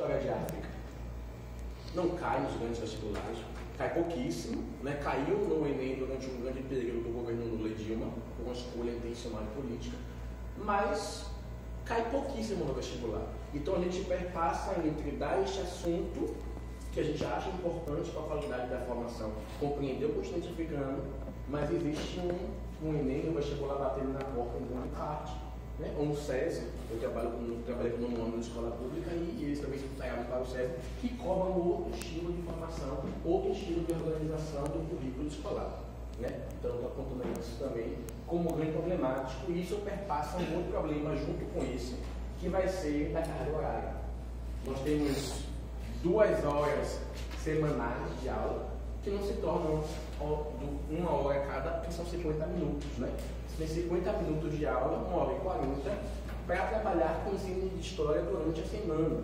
História de África. Não cai nos grandes vestibulares, cai pouquíssimo, né? Caiu no Enem durante um grande período do governo Lula e Dilma, por uma escolha intencional e política, mas cai pouquíssimo no vestibular. Então a gente perpassa entre dar este assunto que a gente acha importante para a qualidade da formação, compreender o continente africano, mas existe um Enem, um vestibular batendo na porta em grande parte, né? Ou no SESI, eu trabalhei como um ano na escola pública e eles também se ensaiaram para o SESI, que cobram outro estilo de formação, outro estilo de organização do currículo escolar, né? Então estou apontando isso também como grande problemático, e isso perpassa um outro problema junto com esse, que vai ser da carga horária. Nós temos 2 horas semanais de aula, que não se tornam 1 hora cada, porque são 50 minutos, né? Você tem 50 minutos de aula, 1h40, para trabalhar com ensino de história durante a semana,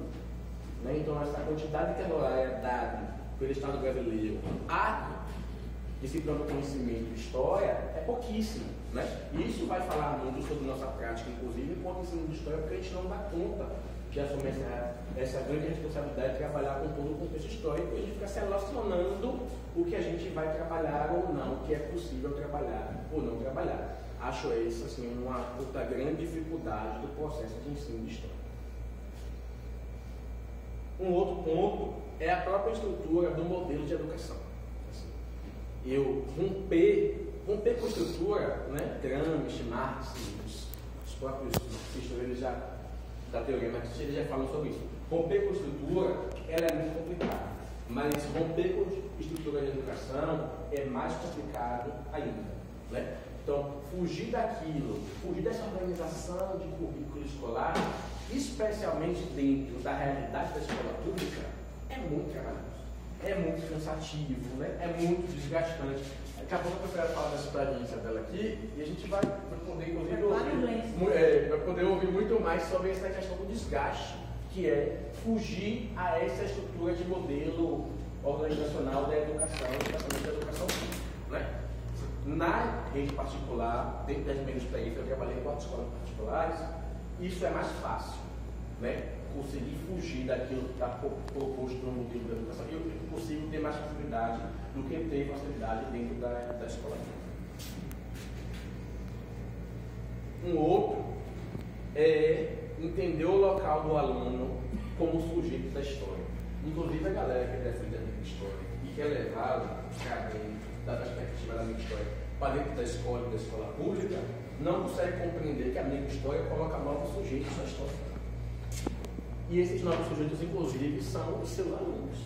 né? Então, essa quantidade de carga horária dada pelo Estado brasileiro à disciplina do conhecimento de história é pouquíssimo, né? E isso vai falar muito sobre nossa prática, inclusive, enquanto ensino de história, porque a gente não dá conta de assumir essa grande responsabilidade de trabalhar com todo o contexto histórico, e a gente fica selecionando o que a gente vai trabalhar ou não, o que é possível trabalhar ou não trabalhar. Acho essa assim, uma outra grande dificuldade do processo de ensino de história. Um outro ponto é a própria estrutura do modelo de educação. Assim, eu romper com a estrutura, né? Gramsci, Marx, os próprios marxistas, eles já da teoria marxista, eles já falam sobre isso. Romper com estrutura, ela é muito complicada, mas romper com estrutura de educação é mais complicado ainda, né? Então, fugir daquilo, fugir dessa organização de currículo escolar, especialmente dentro da realidade da escola pública, é muito trabalhoso, é muito cansativo, né? É muito desgastante. Daqui a pouco a professora fala da experiência dela aqui e a gente vai poder, inclusive, vai poder ouvir muito mais sobre essa questão do desgaste, que é fugir a essa estrutura de modelo organizacional da educação, especialmente da educação pública, né? Na rede particular, dentro das minhas experiências, eu trabalhei em 4 escolas particulares, isso é mais fácil, né? Conseguir fugir daquilo que está proposto no modelo da educação, e eu consigo ter mais facilidade do que ter facilidade dentro da escola pública. Um outro é entender o local do aluno como sujeito da história. Inclusive a galera que defende a minha história e quer levá-lo para dentro da perspectiva da minha história para dentro da escola e da escola pública, não consegue compreender que a minha história coloca novos sujeitos na história. E esses novos sujeitos, inclusive, são os seus alunos.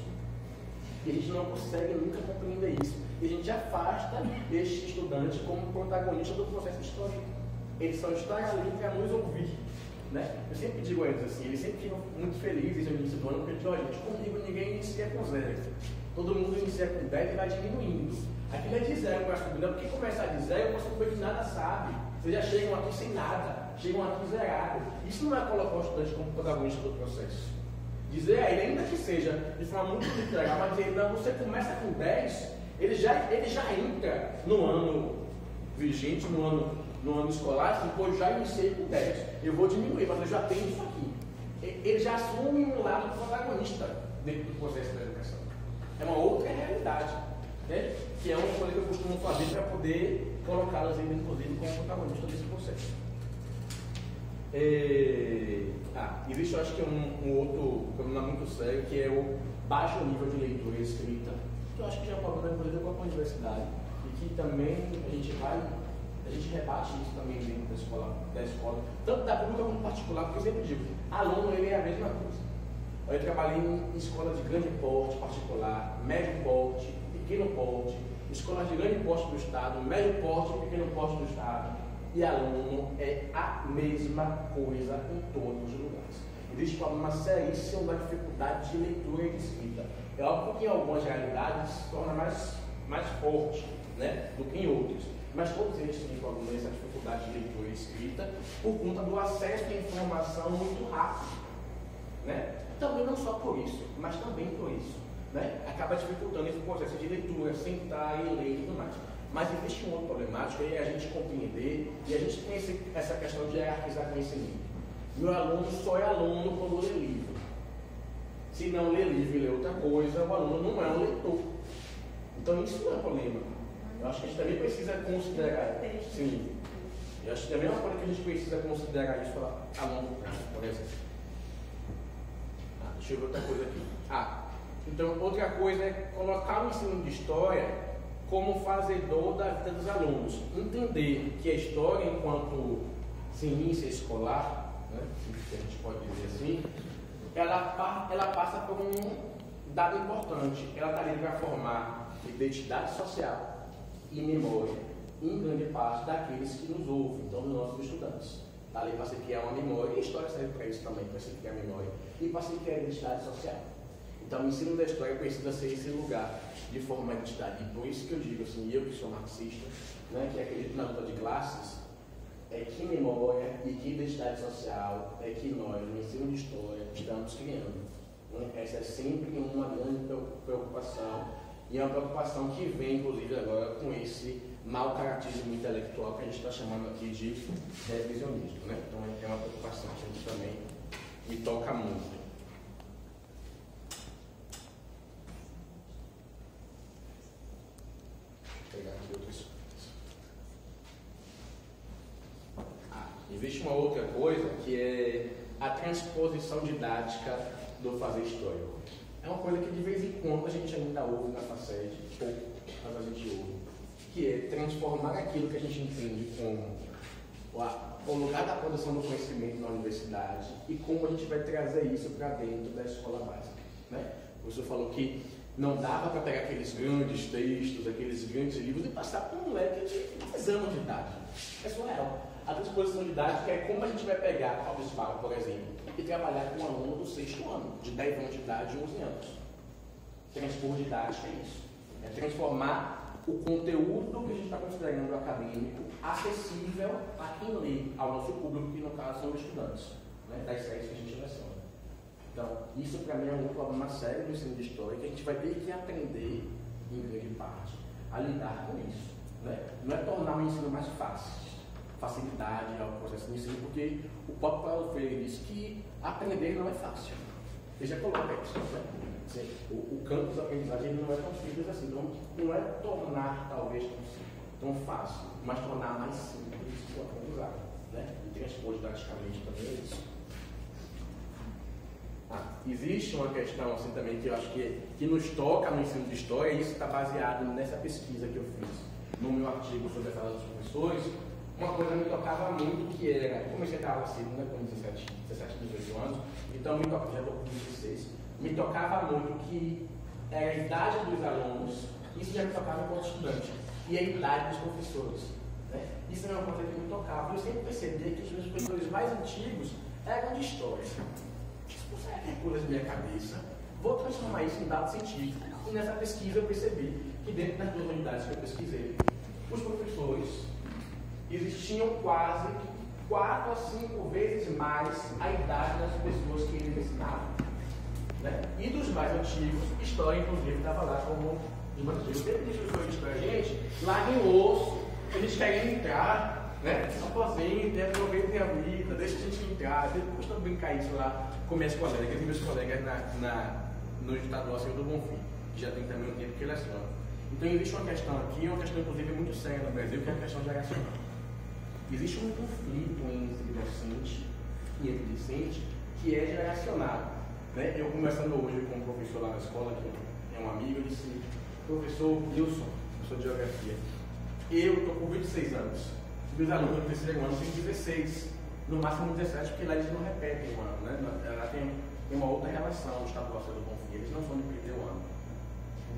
E a gente não consegue nunca compreender isso. E a gente afasta este estudante como protagonista do processo histórico. Eles só estão ali para nos ouvir, né? Eu sempre digo a eles assim, eles sempre ficam muito felizes no início do ano, porque dizem, gente, comigo ninguém inicia com 0. Todo mundo inicia com 10 e vai diminuindo. Aquilo é de 0 para subir, porque começar de 0, você não de nada sabe. Vocês já chegam aqui sem nada, chegam aqui zerados. Isso não é colocar o estudante como protagonista do processo. Dizer a ele, ainda que seja de forma muito literal, mas dizer, não, você começa com 10, ele já entra no ano vigente, no ano escolar, assim, pô, já iniciei com 10, eu vou diminuir, mas eu já tenho isso aqui. Ele já assume um lado protagonista dentro do processo da educação. É uma outra realidade, né? Que é uma coisa que eu costumo fazer para poder colocá-las, inclusive, como protagonista desse processo. Existe, eu acho que um outro problema muito sério, que é o baixo nível de leitura e escrita, que eu acho que já é um problema, inclusive, com a universidade, e que também a gente rebate isso também dentro da escola, tanto da pública como particular, porque eu sempre digo, aluno ele é a mesma coisa. Eu trabalhei em escolas de grande porte particular, médio porte, pequeno porte, escolas de grande porte do Estado, médio porte e pequeno porte do Estado. E aluno é a mesma coisa em todos os lugares. Existe uma seríssima da dificuldade de leitura e de escrita. É óbvio que em algumas realidades se torna mais forte, né, do que em outras. Mas todos eles têm problema essa dificuldade de leitura e escrita por conta do acesso à informação muito rápido, né? Também não só por isso, mas também por isso, né? Acaba dificultando esse processo de leitura, sentar e ler e tudo mais. Mas existe um outro problemático, é a gente compreender, e a gente tem essa questão de hierarquizar conhecimento. Meu aluno só é aluno quando lê livro. Se não lê livro e lê outra coisa, o aluno não é um leitor. Então isso não é problema. Eu acho que a gente também precisa considerar. Sim. Eu acho que também é uma coisa que a gente precisa considerar isso a longo prazo, por exemplo. Deixa eu ver outra coisa aqui. Então outra coisa é colocar o ensino de história como fazedor da vida dos alunos. Entender que a história, enquanto ciência escolar, né, se a gente pode dizer assim, ela passa por um dado importante. Ela está ali para formar identidade social e memória, em grande parte daqueles que nos ouvem, então dos nossos estudantes. Está ali para se criar uma memória, e a história serve para isso também, para se criar memória, e para se criar identidade social. Então o ensino da história precisa ser esse lugar de formar identidade. E por isso que eu digo assim, eu que sou marxista, né, que acredito na luta de classes, é que memória e que identidade social é que nós, no ensino de história, estamos criando. Essa é sempre uma grande preocupação, e é uma preocupação que vem, inclusive, agora com esse mau caratismo intelectual que a gente está chamando aqui de revisionismo. Né? Então é uma preocupação que a gente também me toca muito. Deixa eu pegar aqui outras coisas. Existe uma outra coisa que é a transposição didática do fazer histórico. É uma coisa que de vez em quando a gente ainda ouve na FACED, pouco, mas a gente ouve, que é transformar aquilo que a gente entende como o lugar da produção do conhecimento na universidade e como a gente vai trazer isso para dentro da escola básica. Né? O professor falou que não dava para pegar aqueles grandes textos, aqueles grandes livros e passar por um leque de 10 anos de idade. É surreal. A transposição didática é como a gente vai pegar Paulo Sparrow, por exemplo, e trabalhar com um aluno do 6º ano, de 10 anos de idade e 11 anos. Transpor didática é isso. É transformar o conteúdo que a gente está considerando acadêmico acessível a quem lê, ao nosso público, que no caso são os estudantes, né, das séries que a gente leciona. Então, isso para mim é um problema sério do ensino de história, que a gente vai ter que aprender, em grande parte, a lidar com isso. Né? Não é tornar o ensino mais fácil, facilidade ao processo de ensino, porque o próprio Paulo Freire disse que aprender não é fácil. Ele já coloca isso. Né? O campo da aprendizagem não é tão simples assim. Não é tornar, talvez, tão fácil, mas tornar mais simples o aprendizado. Né? E transpor didaticamente também é isso. Existe uma questão assim também que eu acho que nos toca no ensino de história, e isso está baseado nessa pesquisa que eu fiz no meu artigo sobre a fala dos professores. Uma coisa me tocava muito, que era, comecei a dar aula cedo, né, com 17, 18 anos, então me tocava, já estou com 16, me tocava muito que era a idade dos alunos, isso já me tocava enquanto estudante, e a idade dos professores. Né? Isso era uma coisa que me tocava. Eu sempre percebi que os meus professores mais antigos eram de história. Isso não é coisa da minha cabeça. Vou transformar isso em dado científico. E nessa pesquisa eu percebi que dentro das duas unidades que eu pesquisei, os professores existiam quase 4 a 5 vezes mais a idade das pessoas que eles ensinavam. Né? E dos mais antigos, história inclusive estava lá como de mais antigos. Sempre que professor de história, gente, larguem o osso, eles querem entrar, né? Aposentem, aproveitem a vida, deixem a gente entrar. Depois eu brincar isso lá com minhas colegas, e meus colegas no estadual Senhor do Bonfim, que já tem também um tempo que leciona. Então existe uma questão aqui, uma questão inclusive muito séria no Brasil, que é a questão geracional. Existe um conflito entre docente e entre discente que é geracional. Né? Eu conversando hoje com um professor lá na escola, que é um amigo, eu disse: professor Wilson, professor de geografia, eu estou com 26 anos, meus alunos do terceiro ano têm 16, no máximo 17, porque lá eles não repetem um ano, né? Ela tem uma outra relação, o estadual do Bonfim, eles não são de perder o ano.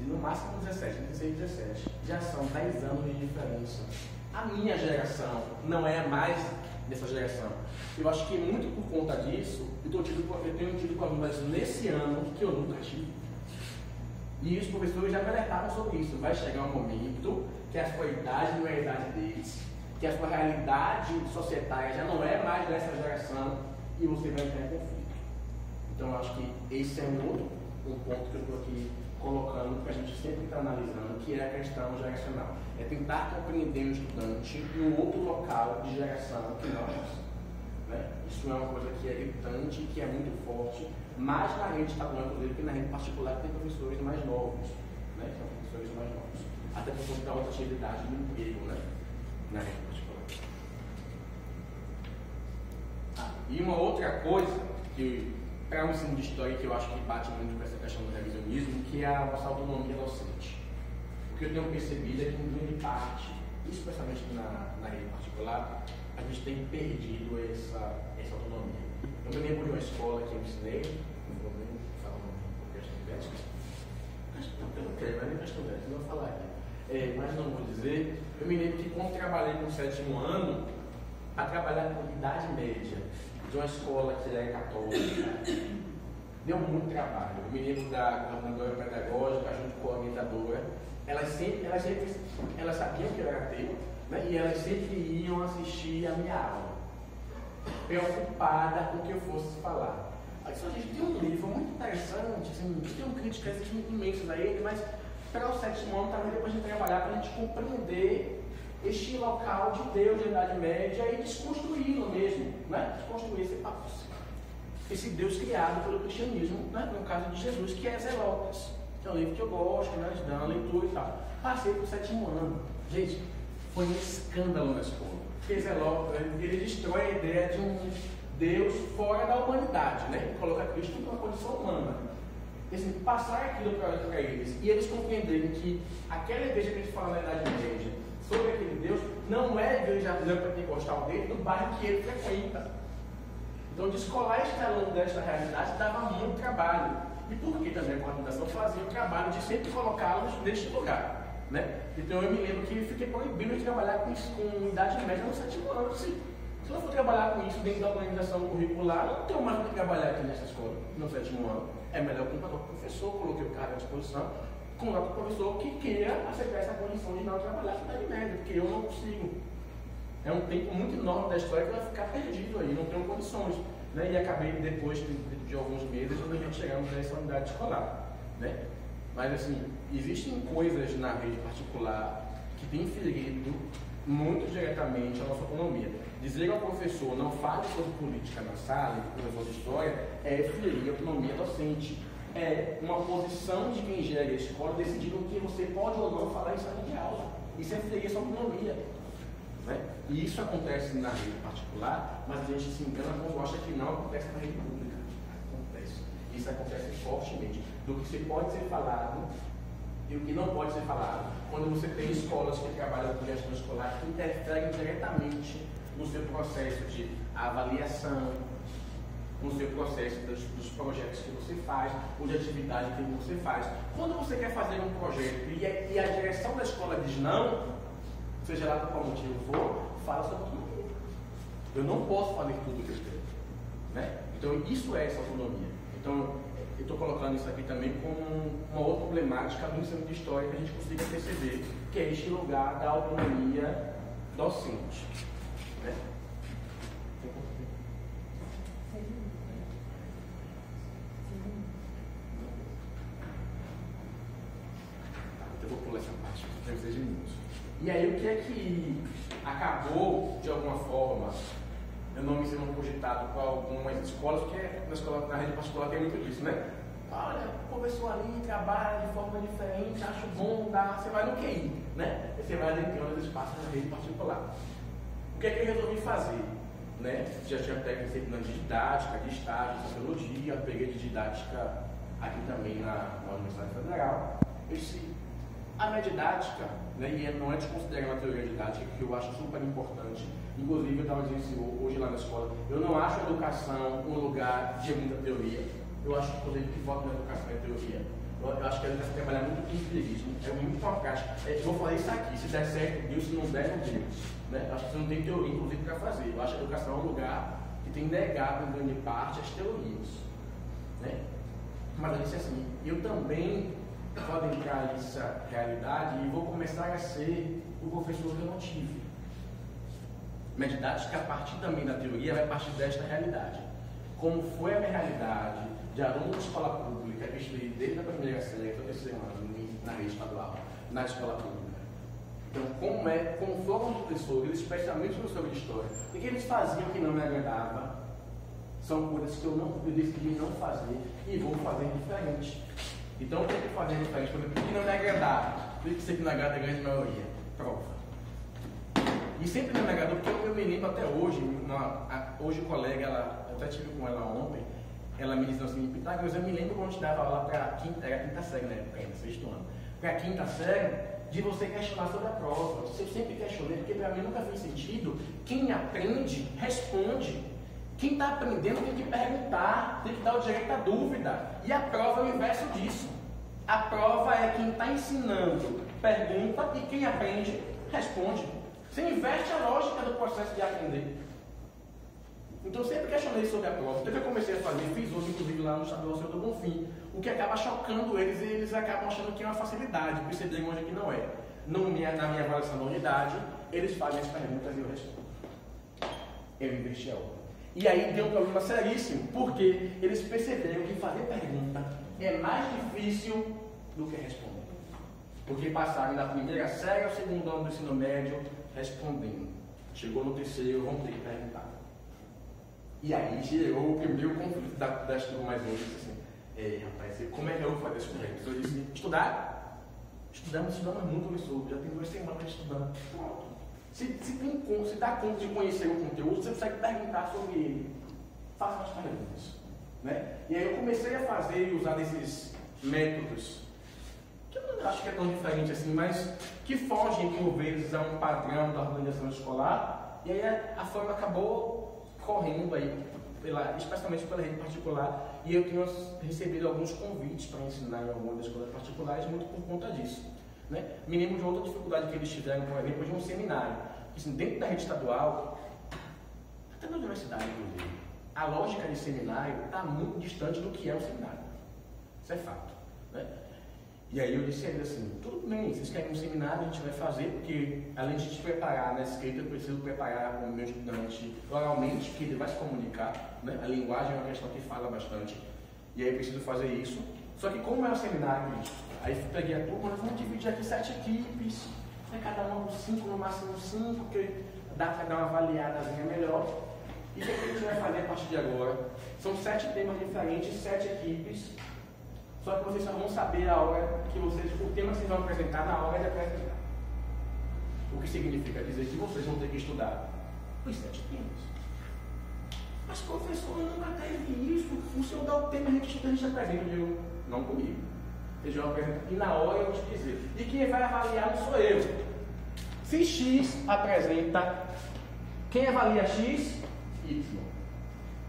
No máximo 17, 16, 17, já são 10 anos de diferença. A minha geração não é mais dessa geração. Eu acho que muito por conta disso, eu tenho tido problemas nesse ano que eu nunca tive. E os professores já me alertaram sobre isso. Vai chegar um momento que a sua idade não é a idade deles, que a sua realidade societária já não é mais dessa geração e você vai entrar em conflito. Então eu acho que esse é um ponto que eu estou aqui colocando, que a gente sempre está analisando, que é a questão geracional. É tentar compreender o estudante em um outro local de geração que nós. Né? Isso é uma coisa que é gritante, que é muito forte, mais na rede estadual, inclusive, que na rede particular tem professores mais novos, né? São professores mais novos, até por conta da rotatividade do emprego, né? Na rede particular. E uma outra coisa que para um ensino de história que eu acho que bate muito com essa questão do revisionismo, que é a nossa autonomia docente. O que eu tenho percebido é que em grande parte, especialmente na rede particular, a gente tem perdido essa autonomia. Eu me lembro de uma escola que eu ensinei, não vou nem falar uma questão de ética, eu não quero, nem questão de ética, não vou falar aqui. Mas não vou dizer, eu me lembro que quando trabalhei no 7º ano, a trabalhar com idade média, de uma escola que era católica, deu muito trabalho. Eu me lembro da coordenadora pedagógica, junto com a orientadora, elas sabiam que eu era ateu, né? E elas sempre iam assistir a minha aula, preocupada com o que eu fosse falar. Aí a gente tem um livro muito interessante, assim, tem críticas imensas a ele, mas para o 7º ano também depois de trabalhar para a gente compreender este local de Deus da Idade Média e desconstruí-lo mesmo, né? Desconstruir esse Deus criado pelo cristianismo, né? No caso de Jesus, que é Zelotes, que é um livro que eu gosto, né? De dar uma leitura e tal. Passei para o 7º ano. Gente, foi um escândalo na escola. Porque Zelotes, ele destrói a ideia de um Deus fora da humanidade, né? Ele coloca Cristo numa condição humana. E, assim, passar aquilo para eles e eles compreenderem que aquela igreja que a gente fala na Idade Média sobre aquele Deus, não é a igreja pentecostal dele, do bairro que ele frequenta. Então, descolar este aluno desta realidade dava muito trabalho. E por que também a coordenação fazia o trabalho de sempre colocá-los neste lugar, né? Então, eu me lembro que fiquei proibido de trabalhar com idade média no 7º ano. Se eu for trabalhar com isso dentro da organização curricular, eu não tenho mais o que trabalhar aqui nessa escola, no 7º ano. É melhor contratar o professor, coloquei o cara à disposição, contratar o professor que queira aceitar essa condição de não trabalhar com idade média, porque eu não consigo. É um tempo muito enorme da história que vai ficar perdido aí, não tenho condições. Né? E acabei, depois de alguns meses, quando a gente chegamos nessa unidade escolar. Né? Mas, assim, existem coisas na rede particular que têm ferido muito diretamente a nossa autonomia. Dizer ao professor não fale sobre política na sala, professor de história, é ferir a autonomia docente. É uma posição de quem gera a escola decidindo o que você pode ou não falar em sala de aula. Isso é ferir essa autonomia. Né? E isso acontece na rede particular, mas a gente se engana quando acha que não acontece na rede pública. Acontece. Isso acontece fortemente. Do que se pode ser falado e o que não pode ser falado. Quando você tem escolas que trabalham com gestão escolar que interferem diretamente no seu processo de avaliação, no seu processo dos projetos que você faz, ou de atividade que você faz. Quando você quer fazer um projeto e a direção da escola diz não, seja lá por qual motivo for, fala sobre autonomia. Eu não posso fazer tudo o que eu quero. Né? Então, isso é essa autonomia. Então, eu estou colocando isso aqui também como uma outra problemática do ensino de história que a gente consiga perceber, que é este lugar da autonomia docente. Né? Eu vou pular essa parte, tem 6 minutos. E aí, o que é que acabou, de alguma forma, eu não me sendo cogitado com algumas escolas, porque na rede particular tem muito disso, né? Olha, o professor ali trabalha de forma diferente, acho bom, você vai no QI, né? Você vai adentrando os espaços na rede particular. O que é que eu resolvi fazer? Né? Já tinha técnica de didática, de estágio, de sociologia, peguei de didática aqui também na Universidade Federal. A minha didática, né, e não é desconsiderar uma teoria didática, que eu acho super importante, inclusive eu estava dizendo hoje lá na escola, eu não acho a educação um lugar de muita teoria, eu acho inclusive que foco na educação é teoria. Eu acho que a educação trabalha muito com empirismo, é muito uma prática. Eu vou fazer isso aqui, se der certo, Deus, se não der, não Deus. Né? Eu acho que você não tem teoria, inclusive, para fazer. Eu acho que a educação é um lugar que tem negado, em grande parte, as teorias. Né? Mas eu disse assim, eu também vou adentrar nessa realidade e vou começar a ser o professor relativo. Minha didática, a partir também da teoria, vai partir desta realidade. Como foi a minha realidade de aluno de escola pública, que eu estudei desde a primeira série até o 3º ano na rede estadual, na escola pública. Então, como foram professores, especialmente professores de história, o que eles faziam que não me agradava, são coisas que eu decidi não fazer e vou fazer diferente. Então, eu tenho que fazer diferente, por exemplo, o que não me agradava, por que não agrada a grande maioria? Prova. E sempre não me agradou, porque eu me lembro até hoje, hoje o colega, eu até estive com ela ontem, ela me disse assim, Pitágoras, eu me lembro quando a gente dava aula para a quinta série na época ainda, sexto ano, para a quinta série, de você questionar sobre a prova. Eu sempre questionei, porque para mim nunca fez sentido. Quem aprende, responde. Quem está aprendendo tem que perguntar, tem que dar o direito à dúvida. E a prova é o inverso disso. A prova é quem está ensinando, pergunta, e quem aprende, responde. Você inverte a lógica do processo de aprender. Então eu sempre questionei sobre a prova. Então que eu comecei a fazer, fiz hoje, inclusive lá no Estadual Senhor do Bonfim, o que acaba chocando eles, e eles acabam achando que é uma facilidade, percebendo hoje que não é. Na minha avaliação da unidade, eles fazem as perguntas e eu respondo. Eu investi a obra. E aí deu um problema seríssimo, porque eles perceberam que fazer pergunta é mais difícil do que responder. Porque passaram da primeira série ao segundo ano do ensino médio respondendo. Chegou no terceiro, vão ter que perguntar. E aí gerou o primeiro conflito das turmas hoje, assim, rapaz, como é que eu vou fazer isso? Eu disse, estudar? Estudamos muito, professor, já tem 2 semanas estudando. Pronto. Se dá conta de conhecer o conteúdo, você consegue perguntar sobre ele. Faça as perguntas. Né? E aí eu comecei a fazer e usar esses métodos, que eu não acho que é tão diferente assim, mas que fogem por vezes a um padrão da organização escolar, e aí a forma acabou correndo aí, especialmente pela rede particular, e eu tenho recebido alguns convites para ensinar em algumas das escolas particulares muito por conta disso. Né? Me lembro de outra dificuldade que eles tiveram, por exemplo, de um seminário. Assim, dentro da rede estadual, até na universidade, inclusive, a lógica de seminário está muito distante do que é um seminário. Isso é fato. Né? E aí eu disse a eles assim, tudo bem, vocês querem um seminário, a gente vai fazer, porque além de te preparar na escrita, eu preciso preparar o meu estudante oralmente, que ele vai se comunicar, né? A linguagem é uma questão que fala bastante, e aí eu preciso fazer isso. Só que como é um seminário, aí eu peguei a turma, nós vamos dividir aqui 7 equipes, né? Cada uma com 5, no máximo 5, porque dá para dar uma avaliadazinha melhor. E o que a gente vai fazer a partir de agora? São 7 temas diferentes, 7 equipes. Só que vocês só vão saber a hora que o tema que vocês vão apresentar na hora de apresentar. O que significa dizer que vocês vão ter que estudar os 7 temas. Mas professor, nunca teve isso. O senhor dá o tema, a gente apresenta. Eu não comigo. Vocês vão apresentar. E na hora eu vou te dizer. E quem vai avaliar não sou eu. Se X apresenta, quem avalia X? Y.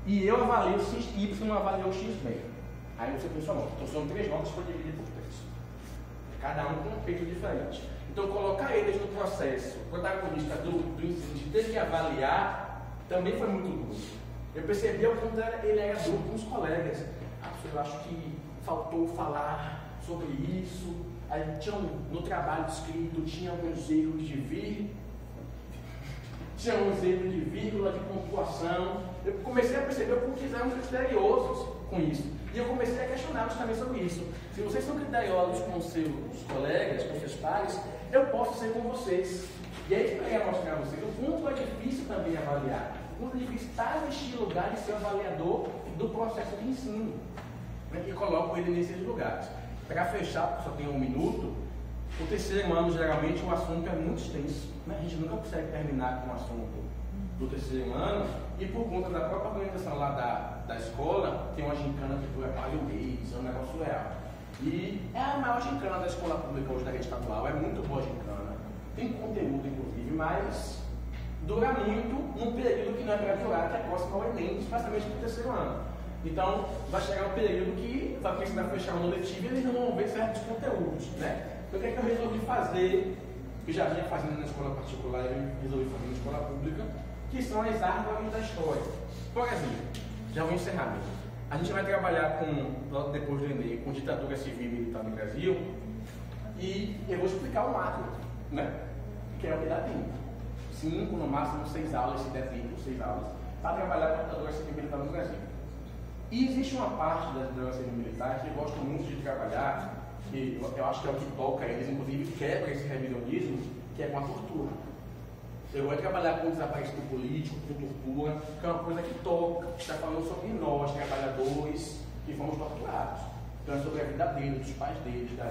E eu avalio X, Y avaliou X bem. Aí você tem sua nota. Então são 3 notas para dividir por 3. Cada um com um peso diferente. Então colocar eles no processo, o protagonista do ensino, de ter que avaliar, também foi muito duro. Eu percebi o quanto ele era duro com os colegas. Eu acho que faltou falar sobre isso. Aí tinha no trabalho escrito, tinha alguns erros de tinha uns erros de vírgula, de pontuação. Eu comecei a perceber o quanto eles eram criteriosos com isso. E eu comecei a questioná-los também sobre isso. Se vocês são criteriosos com seus colegas, com seus pares, eu posso ser com vocês. E aí eu queria mostrar a vocês o quanto é difícil também avaliar. O quanto é difícil estar neste lugar de ser o avaliador do processo de ensino. Né? E coloco ele nesses lugares. Para fechar, porque só tem 1 minuto, o terceiro ano, geralmente, o assunto é muito extenso. Né? A gente nunca consegue terminar com o assunto do terceiro ano, e por conta da própria organização lá da escola, tem uma gincana que dura quase um mês, é um negócio real. E é a maior gincana da escola pública hoje da rede estadual, é muito boa a gincana, tem conteúdo inclusive, mas dura muito num período que não é para durar, que é próximo ao Enem, especialmente no terceiro ano. Então, vai chegar um período que vai precisar fechar o ano letivo e eles não vão ver certos conteúdos, né? Então, o que é que eu resolvi fazer, que já vinha fazendo na escola particular e resolvi fazer na escola pública, que são as árvores da história. Por exemplo, já vou encerrar mesmo. A gente vai trabalhar logo depois do Enem, com ditadura civil e militar no Brasil, e eu vou explicar o macro, né? Que é o que dá tempo. 5, no máximo 6 aulas, se der tempo, 6 aulas, para trabalhar com a ditadura civil e militar no Brasil. E existe uma parte da ditadura civil e militar que eu gosto muito de trabalhar, que eu acho que é o que toca eles, inclusive quebra esse revisionismo, que é com a tortura. Eu gosto de trabalhar com desaparecido político, com tortura, que é uma coisa que toca, que está falando sobre nós, trabalhadores, que fomos torturados. Então é sobre a vida deles, dos pais deles,